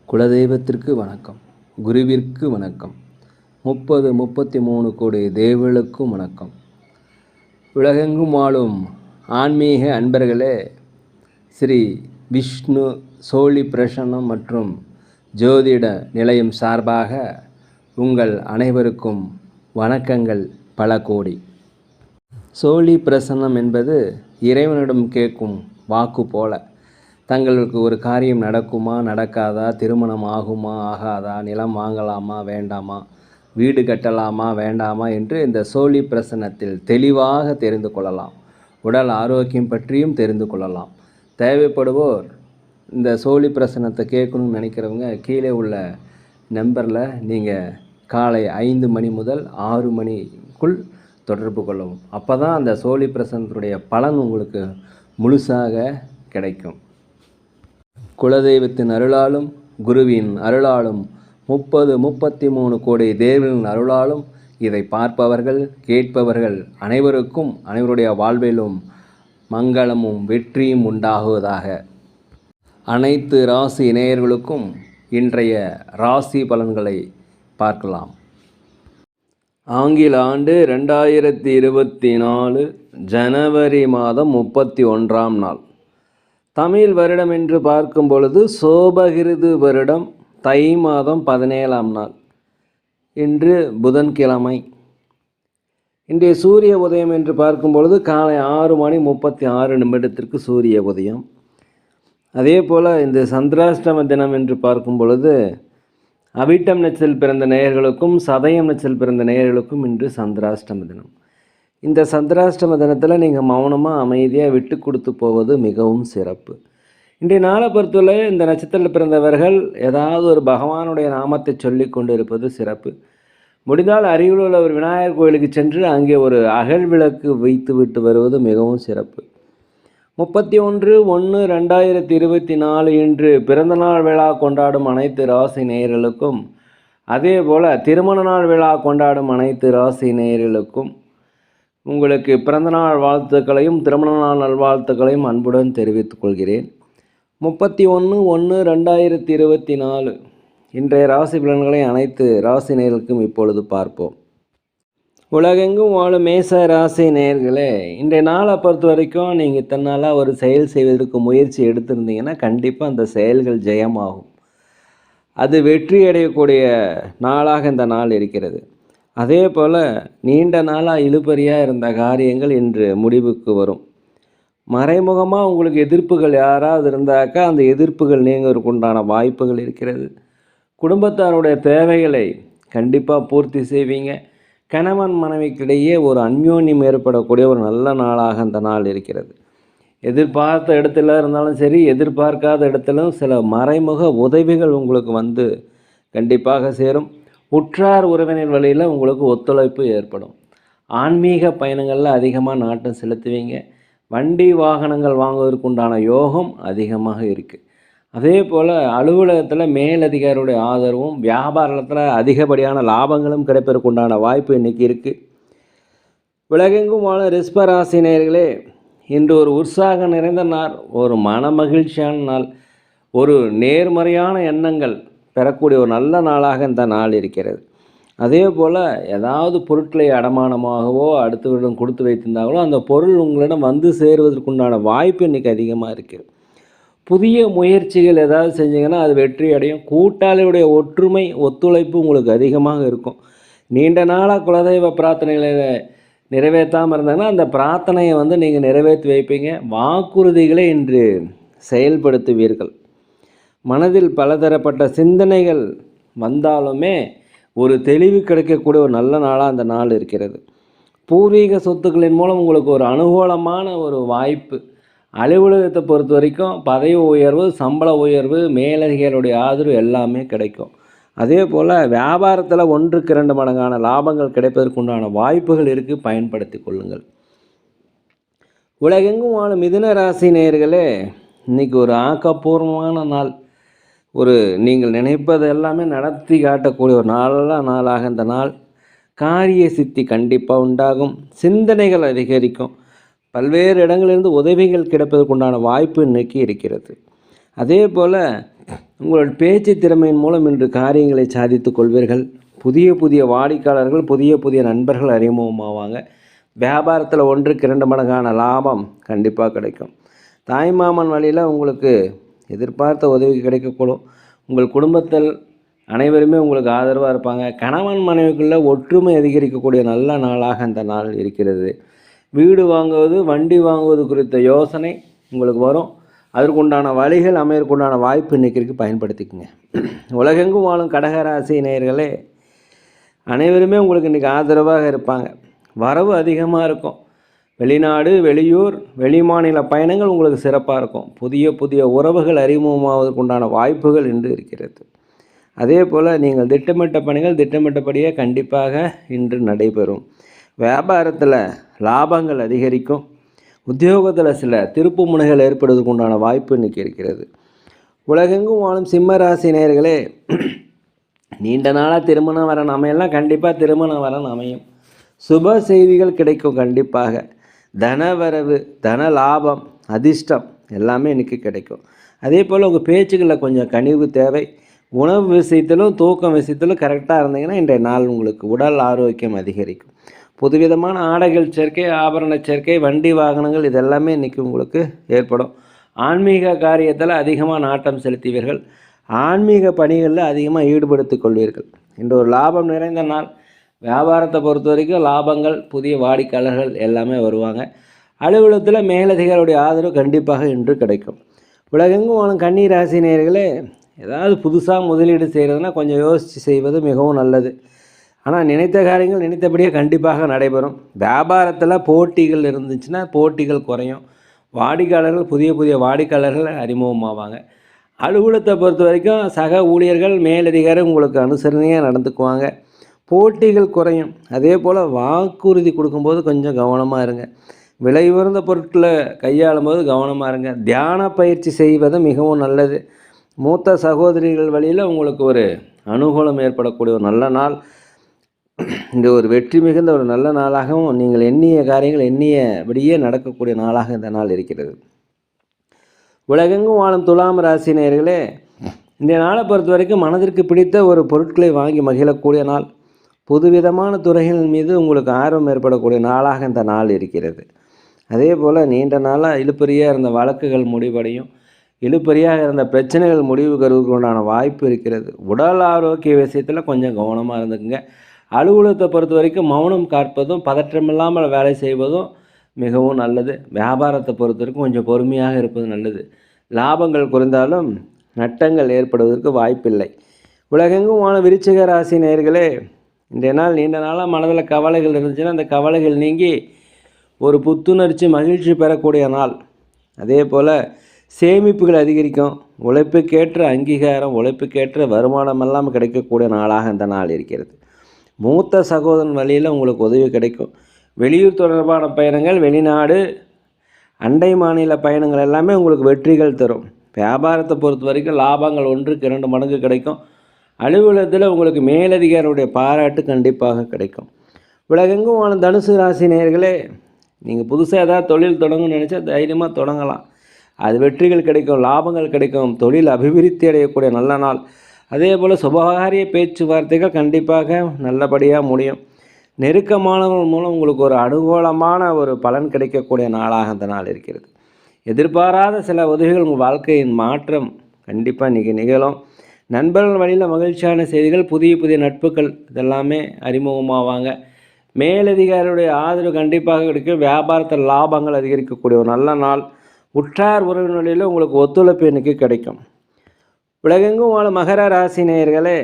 குலதெய்வத்திற்கு வணக்கம், குருவிற்கு வணக்கம், 33 கோடி தேவர்களுக்கும் வணக்கம். உலகெங்கும் வாழும் ஆன்மீக அன்பர்களே, ஸ்ரீ விஷ்ணு சோழி பிரசன்னம் மற்றும் ஜோதிட நிலையம் சார்பாக உங்கள் அனைவருக்கும் வணக்கங்கள் பல கோடி. சோழி பிரசன்னம் என்பது இறைவனிடம் கேட்கும் வாக்கு போல. தங்களுக்கு ஒரு காரியம் நடக்குமா நடக்காதா, திருமணம் ஆகுமா ஆகாதா, நிலம் வாங்கலாமா வேண்டாமா, வீடு கட்டலாமா வேண்டாமா என்று இந்த சோழி பிரசன்னத்தில் தெளிவாக தெரிந்து கொள்ளலாம். உடல் ஆரோக்கியம் பற்றியும் தெரிந்து கொள்ளலாம். தேவைப்படுவோர் இந்த சோழி பிரசன்னத்தை கேட்கணும்னு நினைக்கிறவங்க கீழே உள்ள நம்பரில் நீங்கள் காலை 5 மணி முதல் 6 மணிக்குள் தொடர்பு கொள்ளவும். அப்போ தான் அந்த சோழி பிரசன்னத்துடைய பலன் உங்களுக்கு முழுசாக கிடைக்கும். குலதெய்வத்தின் அருளாலும் குருவின் அருளாலும் 33 கோடி தேவர்களின் அருளாலும் இதை பார்ப்பவர்கள் கேட்பவர்கள் அனைவருக்கும் அனைவருடைய வாழ்விலும் மங்களமும் வெற்றியும் உண்டாகுவதாக. அனைத்து ராசி நேயர்களுக்கும் இன்றைய ராசி பலன்களை பார்க்கலாம். ஆங்கில ஆண்டு 2024 ஜனவரி மாதம் 31ஆம் நாள். தமிழ் வருடம் என்று பார்க்கும் பொழுது சோபகிருது வருடம் தை மாதம் 17ஆம் நாள். இன்று புதன்கிழமை. இன்றைய சூரிய உதயம் என்று பார்க்கும் பொழுது காலை 6:36 சூரிய உதயம். அதே போல் இந்த சந்திராஷ்டம தினம் என்று பார்க்கும் பொழுது அவிட்டம் நட்சத்திரத்தில் பிறந்த நேயர்களுக்கும் சதயம் நட்சத்திரத்தில் பிறந்த நேயர்களுக்கும் இன்று சந்திராஷ்டம தினம். இந்த சந்திராஷ்டம தினத்தில் நீங்கள் மௌனமாக அமைதியாக விட்டு கொடுத்து போவது மிகவும் சிறப்பு. இன்றைய நாளை பொறுத்தவரை இந்த நட்சத்திரத்தில் பிறந்தவர்கள் ஏதாவது ஒரு பகவானுடைய நாமத்தை சொல்லி கொண்டு இருப்பது சிறப்பு. முடிந்தால் அருகில் உள்ள ஒரு விநாயகர் கோயிலுக்கு சென்று அங்கே ஒரு அகல் விளக்கு வைத்து விட்டு வருவது மிகவும் சிறப்பு. 31/1/2024 இன்று பிறந்தநாள் விழா கொண்டாடும் அனைத்து ராசி நேயர்களுக்கும், அதே போல் திருமண நாள் விழா கொண்டாடும் அனைத்து ராசி நேயர்களுக்கும் உங்களுக்கு பிறந்தநாள் வாழ்த்துக்களையும் திருமண நாள் நல்வாழ்த்துக்களையும் அன்புடன் தெரிவித்துக் கொள்கிறேன். 31/1/2024 இன்றைய ராசி பலன்களை அனைத்து ராசி நேயர்களுக்கும் இப்பொழுது பார்ப்போம். உலகெங்கும் வாழும் மேச ராசி நேயர்களே, இன்றைய நாளை பொறுத்த வரைக்கும் நீங்கள் இத்தனை நாளாக ஒரு செயல் செய்வதற்கு முயற்சி எடுத்திருந்தீங்கன்னா கண்டிப்பாக அந்த செயல்கள் ஜெயமாகும். அது வெற்றி அடையக்கூடிய நாளாக இந்த நாள் இருக்கிறது. அதே போல் நீண்ட நாளாக இழுபறியாக இருந்த காரியங்கள் இன்று முடிவுக்கு வரும். மறைமுகமாக உங்களுக்கு எதிர்ப்புகள் யாராவது இருந்தாக்கா அந்த எதிர்ப்புகள் நீங்கிறதுக்கு உண்டான வாய்ப்புகள் இருக்கிறது. குடும்பத்தாருடைய தேவைகளை கண்டிப்பாக பூர்த்தி செய்வீங்க. கணவன் மனைவிக்கிடையே ஒரு அந்யோன்யம் ஏற்படக்கூடிய ஒரு நல்ல நாளாக அந்த நாள் இருக்கிறது. எதிர்பார்த்த இடத்துல இருந்தாலும் சரி, எதிர்பார்க்காத இடத்துலையும் சில மறைமுக உதவிகள் உங்களுக்கு வந்து கண்டிப்பாக சேரும். உற்றார் உறவினர் வழியில் உங்களுக்கு ஒத்துழைப்பு ஏற்படும். ஆன்மீக பயணங்களில் அதிகமாக நாட்டம் செலுத்துவீங்க. வண்டி வாகனங்கள் வாங்குவதற்குண்டான யோகம் அதிகமாக இருக்குது. அதே போல் அலுவலகத்தில் மேலதிகாரியுடைய ஆதரவும், வியாபாரத்தில் அதிகப்படியான லாபங்களும் கிடைப்பதற்குண்டான வாய்ப்பு இன்றைக்கி இருக்குது. உலகெங்கும் வாழ ரிஷபராசி நேயர்களே, இன்று ஒரு உற்சாகம் நிறைந்த நாள், ஒரு மன மகிழ்ச்சியான நாள், ஒரு நேர்மறையான எண்ணங்கள் பெறக்கூடிய ஒரு நல்ல நாளாக இந்த நாள் இருக்கிறது. அதே போல் ஏதாவது பொருட்களை அடமானமாகவோ அடுத்தவரிடம் கொடுத்து வைத்திருந்தாங்களோ அந்த பொருள் உங்களிடம் வந்து சேருவதற்குண்டான வாய்ப்பு இன்றைக்கி அதிகமாக இருக்குது. புதிய முயற்சிகள் ஏதாவது செஞ்சீங்கன்னா அது வெற்றி அடையும். கூட்டாளியுடைய ஒற்றுமை ஒத்துழைப்பு உங்களுக்கு அதிகமாக இருக்கும். நீண்ட நாளாக குலதெய்வ பிரார்த்தனைகளை நிறைவேற்றாமல் இருந்தாங்கன்னா அந்த பிரார்த்தனையை வந்து நீங்கள் நிறைவேற்றி வைப்பீங்க. வாக்குறுதிகளை இன்று செயல்படுத்துவீர்கள். மனதில் பலதரப்பட்ட சிந்தனைகள் வந்தாலுமே ஒரு தெளிவு கிடைக்கக்கூடிய ஒரு நல்ல நாளாக அந்த நாள் இருக்கிறது. பூர்வீக சொத்துக்களின் மூலம் உங்களுக்கு ஒரு அனுகூலமான ஒரு வாய்ப்பு. அலுவலகத்தை பொறுத்த வரைக்கும் பதவி உயர்வு, சம்பள உயர்வு, மேலதிகாரிகளுடைய ஆதரவு எல்லாமே கிடைக்கும். அதே போல் வியாபாரத்தில் 1க்கு 2 மடங்கான லாபங்கள் கிடைப்பதற்குண்டான வாய்ப்புகள் இருக்குது, பயன்படுத்தி கொள்ளுங்கள். உலகெங்கும் வாழும் மிதுன ராசி நேயர்களே, இன்றைக்கி ஒரு ஆக்கப்பூர்வமான நாள். ஒரு நீங்கள் நினைப்பது எல்லாமே நடத்தி காட்டக்கூடிய ஒரு நல்ல நாளாக இந்த நாள். காரிய சித்தி கண்டிப்பாக உண்டாகும். சிந்தனைகள் அதிகரிக்கும். பல்வேறு இடங்களிலிருந்து உதவிகள் கிடைப்பதற்குண்டான வாய்ப்பு இன்றைக்கி இருக்கிறது. அதே போல் உங்களோட பேச்சு திறமையின் மூலம் இன்று காரியங்களை சாதித்து கொள்வீர்கள். புதிய புதிய வாடிக்கையாளர்கள், புதிய புதிய நண்பர்கள் அறிமுகமாவாங்க. வியாபாரத்தில் 1க்கு 2 மடங்கான லாபம் கண்டிப்பாக கிடைக்கும். தாய்மாமன் வழியில் உங்களுக்கு எதிர்பார்த்த உதவி கிடைக்கக்கூடும். உங்கள் குடும்பத்தில் அனைவருமே உங்களுக்கு ஆதரவாக இருப்பாங்க. கணவன் மனைவிக்குள்ளே ஒற்றுமை அதிகரிக்கக்கூடிய நல்ல நாளாக அந்த நாள் இருக்கிறது. வீடு வாங்குவது, வண்டி வாங்குவது குறித்த யோசனை உங்களுக்கு வரும். அதற்குண்டான வழிகள் அமையற்குண்டான வாய்ப்பு இன்றைக்கு பயன்படுத்திக்கங்க. உலகெங்கும் வாழும் கடகராசி நேயர்களே, அனைவருமே உங்களுக்கு இன்றைக்கி ஆதரவாக இருப்பாங்க. வரவு அதிகமாக இருக்கும். வெளிநாடு, வெளியூர், வெளிமாநில பயணங்கள் உங்களுக்கு சிறப்பாக இருக்கும். புதிய புதிய உறவுகள் அறிமுகமாவதற்குண்டான வாய்ப்புகள் இன்று இருக்கிறது. அதே போல் நீங்கள் திட்டமிட்ட பணிகள் திட்டமிட்டபடியே கண்டிப்பாக இன்று நடைபெறும். வியாபாரத்தில் லாபங்கள் அதிகரிக்கும். உத்தியோகத்தில் சில திருப்பு முனைகள் ஏற்படுவதற்கு உண்டான வாய்ப்பு இன்றைக்கி இருக்கிறது. உலகெங்கும் வாழும் சிம்ம ராசி நேயர்களே, நீண்ட நாளாக திருமணம் வரன் அமையலாம். கண்டிப்பாக திருமணம் வரன் அமையும். சுப செய்திகள் கிடைக்கும். கண்டிப்பாக தனவரவு, தன லாபம், அதிர்ஷ்டம் எல்லாமே இன்றைக்கி கிடைக்கும். அதே போல் உங்கள் பேச்சுகளில் கொஞ்சம் கனிவு தேவை. உணவு விஷயத்திலும் தூக்கம் விஷயத்திலும் கரெக்டாக இருந்தீங்கன்னா இன்றைய நாள் உங்களுக்கு உடல் ஆரோக்கியம் அதிகரிக்கும். புதுவிதமான ஆடைகள் சேர்க்கை, ஆபரண சேர்க்கை, வண்டி வாகனங்கள் இதெல்லாமே இன்றைக்கி உங்களுக்கு ஏற்படும். ஆன்மீக காரியத்தில் அதிகமாக நாட்டம் செலுத்துவீர்கள். ஆன்மீக பணிகளில் அதிகமாக ஈடுபடுத்திக் கொள்வீர்கள். இன்று ஒரு லாபம் நிறைந்த நாள். வியாபாரத்தை பொறுத்த வரைக்கும் லாபங்கள், புதிய வாடிக்கையாளர்கள் எல்லாமே வருவாங்க. அலுவலகத்தில் மேலதிகாரியுடைய ஆதரவு கண்டிப்பாக இன்று கிடைக்கும். உலகெங்கும் வாழும் கன்னி ராசி நேயர்களே, ஏதாவது புதுசாக முதலீடு செய்கிறதுனா கொஞ்சம் யோசித்து செய்வது மிகவும் நல்லது. ஆனால் நினைத்த காரியங்கள் நினைத்தபடியே கண்டிப்பாக நடைபெறும். வியாபாரத்தில் போட்டிகள் இருந்துச்சுன்னா போட்டிகள் குறையும். வாடிக்கையாளர்கள், புதிய புதிய வாடிக்கையாளர்கள் அறிமுகமாவாங்க. அலுவலகத்தை பொறுத்த வரைக்கும் சக ஊழியர்கள், மேலதிகாரி உங்களுக்கு அனுசரணையாக நடந்துக்குவாங்க. போட்டிகள் குறையும். அதே போல் வாக்குறுதி கொடுக்கும்போது கொஞ்சம் கவனமாக இருங்க. விலை உயர்ந்த பொருட்களை கையாளும் போது கவனமாக இருங்க. தியான பயிற்சி செய்வது மிகவும் நல்லது. மூத்த சகோதரிகள் வழியில் உங்களுக்கு ஒரு அனுகூலம் ஏற்படக்கூடிய ஒரு நல்ல நாள். இந்த ஒரு வெற்றி மிகுந்த ஒரு நல்ல நாளாகவும் நீங்கள் எண்ணிய காரியங்கள் எண்ணியபடியே நடக்கக்கூடிய நாளாக இந்த நாள் இருக்கிறது. உலகெங்கும் வாழும் துலாம் ராசி நேயர்களே, இந்த நாளை பொறுத்த வரைக்கும் மனதிற்கு பிடித்த ஒரு பொருட்களை வாங்கி மகிழக்கூடிய நாள். புதுவிதமான துறைகள் மீது உங்களுக்கு ஆர்வம் ஏற்படக்கூடிய நாளாக இந்த நாள் இருக்கிறது. அதே போல் நீண்ட நாளாக இழுபறியாக இருந்த வழக்குகள் முடிவடையும். இழுபறியாக இருந்த பிரச்சனைகள் முடிவு கருவுக்குண்டான வாய்ப்பு இருக்கிறது. உடல் ஆரோக்கிய விஷயத்தில் கொஞ்சம் கவனமாக இருந்துக்குங்க. அலுவலகத்தை பொறுத்த வரைக்கும் மௌனம் காப்பதும் பதற்றமில்லாமல் வேலை செய்வதும் மிகவும் நல்லது. வியாபாரத்தை பொறுத்த வரைக்கும் கொஞ்சம் பொறுமையாக இருப்பது நல்லது. லாபங்கள் குறைந்தாலும் நட்டங்கள் ஏற்படுவதற்கு வாய்ப்பில்லை. உலகெங்கும் வாழும் விருச்சிக ராசி நேயர்களே, இன்றைய நாள் நீண்ட நாளாக மனதில் கவலைகள் இருந்துச்சுன்னா அந்த கவலைகள் நீங்கி ஒரு புத்துணர்ச்சி, மகிழ்ச்சி பெறக்கூடிய நாள். அதே போல் சேமிப்புகள் அதிகரிக்கும். உழைப்புக்கேற்ற அங்கீகாரம், உழைப்புக்கேற்ற வருமானம் எல்லாம் கிடைக்கக்கூடிய நாளாக இந்த நாள் இருக்கிறது. மூத்த சகோதரன் வழியில் உங்களுக்கு உதவி கிடைக்கும். வெளியூர் தொடர்பான பயணங்கள், வெளிநாடு, அண்டை மாநில பயணங்கள் எல்லாமே உங்களுக்கு வெற்றிகள் தரும். வியாபாரத்தை பொறுத்த வரைக்கும் லாபங்கள் 1க்கு 2 மடங்கு கிடைக்கும். அலுவலகத்தில் உங்களுக்கு மேலதிகாரியுடைய பாராட்டு கண்டிப்பாக கிடைக்கும். உலகெங்கும் வாழும் தனுசு ராசி நேயர்களே, நீங்கள் புதுசாக ஏதாவது தொழில் தொடங்கணும்னு நினச்சா தைரியமாக தொடங்கலாம். அது வெற்றிகள் கிடைக்கும், லாபங்கள் கிடைக்கும், தொழில் அபிவிருத்தி அடையக்கூடிய நல்ல நாள். அதே போல் சுபகாரிய பேச்சுவார்த்தைகள் கண்டிப்பாக நல்லபடியாக முடியும். நெருக்கமானவர்கள் மூலம் உங்களுக்கு ஒரு அனுகூலமான ஒரு பலன் கிடைக்கக்கூடிய நாளாக அந்த நாள் இருக்கிறது. எதிர்பாராத சில உதவிகள் உங்கள் வாழ்க்கையின் மாற்றம் கண்டிப்பாக இன்றைக்கி நிகழும். நண்பர்கள் வழியில் மகிழ்ச்சியான செய்திகள், புதிய புதிய நட்புகள் இதெல்லாமே அறிமுகமாவாங்க. மேலதிகாரியுடைய ஆதரவு கண்டிப்பாக கிடைக்கும். வியாபாரத்தில் லாபங்கள் அதிகரிக்கக்கூடிய ஒரு நல்ல நாள். உற்றார் உறவினர்களில் உங்களுக்கு ஒத்துழைப்பு இன்றைக்கி கிடைக்கும். உலகெங்கும் வாழும் மகர ராசி நேயர்களே,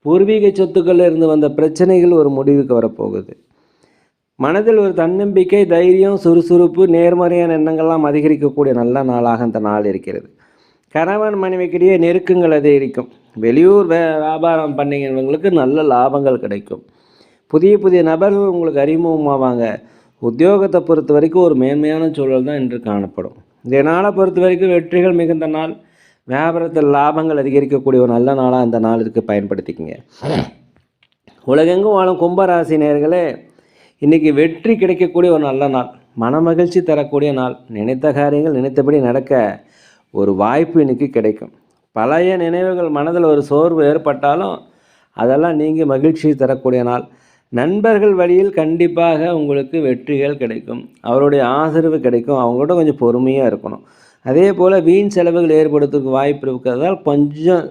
பூர்வீக சொத்துக்களில் இருந்து வந்த பிரச்சனைகள் ஒரு முடிவுக்கு வரப்போகுது. மனதில் ஒரு தன்னம்பிக்கை, தைரியம், சுறுசுறுப்பு, நேர்மறையான எண்ணங்கள்லாம் அதிகரிக்கக்கூடிய நல்ல நாளாக இந்த நாள் இருக்கிறது. கணவன் மனைவிக்கிடையே நெருக்கங்கள் அதிகரிக்கும். வெளியூர் வியாபாரம் பண்ணிக்கிறவங்களுக்கு நல்ல லாபங்கள் கிடைக்கும். புதிய புதிய நபர்கள் உங்களுக்கு அறிமுகமாவாங்க. உத்தியோகத்தை பொறுத்த வரைக்கும் ஒரு மேன்மையான சூழல் தான் இன்று காணப்படும். இந்த நாளை பொறுத்த வரைக்கும் வெற்றிகள் மிகுந்த நாள். வியாபாரத்தில் லாபங்கள் அதிகரிக்கக்கூடிய ஒரு நல்ல நாளாக இந்த நாளுக்கு பயன்படுத்திக்கங்க. உலகெங்கும் வாழும் கும்பராசி நேயர்களே, இன்றைக்கி வெற்றி கிடைக்கக்கூடிய ஒரு நல்ல நாள். மனமகிழ்ச்சி தரக்கூடிய நாள். நினைத்த காரியங்கள் நினைத்தபடி நடக்க ஒரு வாய்ப்பு இன்றைக்கி கிடைக்கும். பழைய நினைவுகள் மனதில் ஒரு சோர்வு ஏற்பட்டாலும் அதெல்லாம் நீங்கி மகிழ்ச்சி தரக்கூடிய நாள். நண்பர்கள் வழியில் கண்டிப்பாக உங்களுக்கு வெற்றிகள் கிடைக்கும், அவருடைய ஆதரவு கிடைக்கும். அவங்கள்ட்ட கொஞ்சம் பொறுமையாக இருக்கணும். அதே போல் வீண் செலவுகள் ஏற்படுத்துறதுக்கு வாய்ப்பு இருக்கிறதால் கொஞ்சம்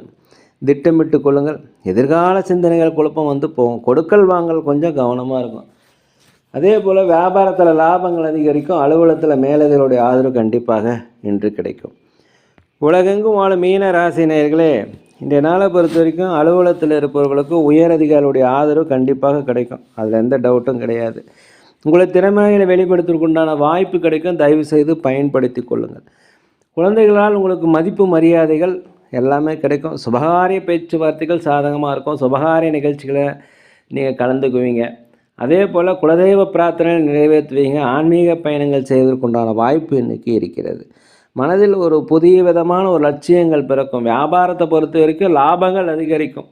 திட்டமிட்டு கொள்ளுங்கள். எதிர்கால சிந்தனைகள் குழப்பம் வந்து போகும். கொடுக்கல் வாங்கல் கொஞ்சம் கவனமாக இருக்கும். அதே போல் வியாபாரத்தில் லாபங்கள் அதிகரிக்கும். அலுவலகத்தில் மேலதிகளுடைய ஆதரவு கண்டிப்பாக இன்று கிடைக்கும். உலகெங்கும் வாழும் மீன ராசி நேயர்களே, இன்றைய நாளை பொறுத்த வரைக்கும் அலுவலகத்தில் இருப்பவர்களுக்கு உயர் அதிகாரிகளுடைய ஆதரவு கண்டிப்பாக கிடைக்கும். அதில் எந்த டவுட்டும் கிடையாது. உங்களை திறமைகளை வெளிப்படுத்துவதற்கு உண்டான வாய்ப்பு கிடைக்கும். தயவு செய்து பயன்படுத்தி கொள்ளுங்கள். குழந்தைகளால் உங்களுக்கு மதிப்பு மரியாதைகள் எல்லாமே கிடைக்கும். சுபகாரிய பேச்சுவார்த்தைகள் சாதகமாக இருக்கும். சுபகாரிய நிகழ்ச்சிகளை நீங்கள் கலந்துக்குவீங்க. அதே போல் குலதெய்வ பிரார்த்தனை நிறைவேற்றுவீங்க. ஆன்மீக பயணங்கள் செய்வதற்குண்டான வாய்ப்பு இன்றைக்கி இருக்கிறது. மனதில் ஒரு புதிய விதமான ஒரு லட்சியங்கள் பிறக்கும். வியாபாரத்தை பொறுத்த வரைக்கும் லாபங்கள் அதிகரிக்கும்.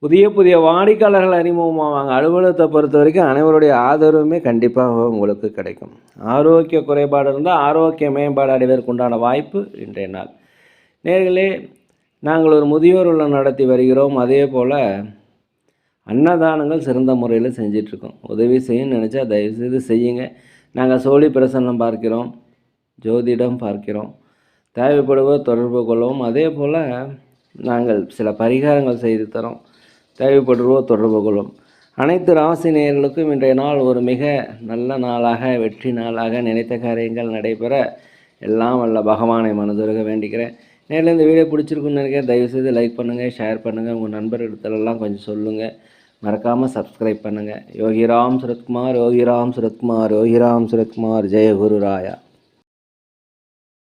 புதிய புதிய வாடிக்கையாளர்கள் அறிமுகமாவாங்க. அலுவலகத்தை பொறுத்த வரைக்கும் அனைவருடைய ஆதரவுமே கண்டிப்பாக உங்களுக்கு கிடைக்கும். ஆரோக்கிய குறைபாடு இருந்தால் ஆரோக்கிய மேம்பாடு அடைவதற்குண்டான வாய்ப்பு இன்றைய நாள். நேர்களே, நாங்கள் ஒரு முதியோர் இல்லம் நடத்தி வருகிறோம். அதே போல் அன்னதானங்கள் சிறந்த முறையில் செஞ்சிட்ருக்கோம். உதவி செய்யணும்னு நினச்சா தயவுசெய்து செய்யுங்க. நாங்கள் சோழி பிரசன்னம் பார்க்கிறோம், ஜோதிடம் பார்க்கிறோம். தேவைப்படுவோர் தொடர்பு கொள்ளவும். அதே போல் நாங்கள் சில பரிகாரங்கள் செய்து தரோம். தேவைப்படுவோர் தொடர்பு கொள்ளும். அனைத்து ராசி நேயர்களுக்கும் இன்றைய நாள் ஒரு மிக நல்ல நாளாக, வெற்றி நாளாக, நினைத்த காரியங்கள் நடைபெற எல்லாம் வல்ல பகவானை மனதுருக வேண்டிக்கிறேன். நேரில் இந்த வீடியோ பிடிச்சிருக்குன்னு நினைக்கிறேன். தயவுசெய்து லைக் பண்ணுங்கள், ஷேர் பண்ணுங்கள், உங்கள் நண்பர்களிடத்துலலாம் கொஞ்சம் சொல்லுங்கள். மறக்காமல் சப்ஸ்கிரைப் பண்ணுங்கள். யோகிராம் சுரத்குமார், யோகிராம் சுரத்குமார், யோகிராம் சுரத்குமார். ஜெய குரு ராயா.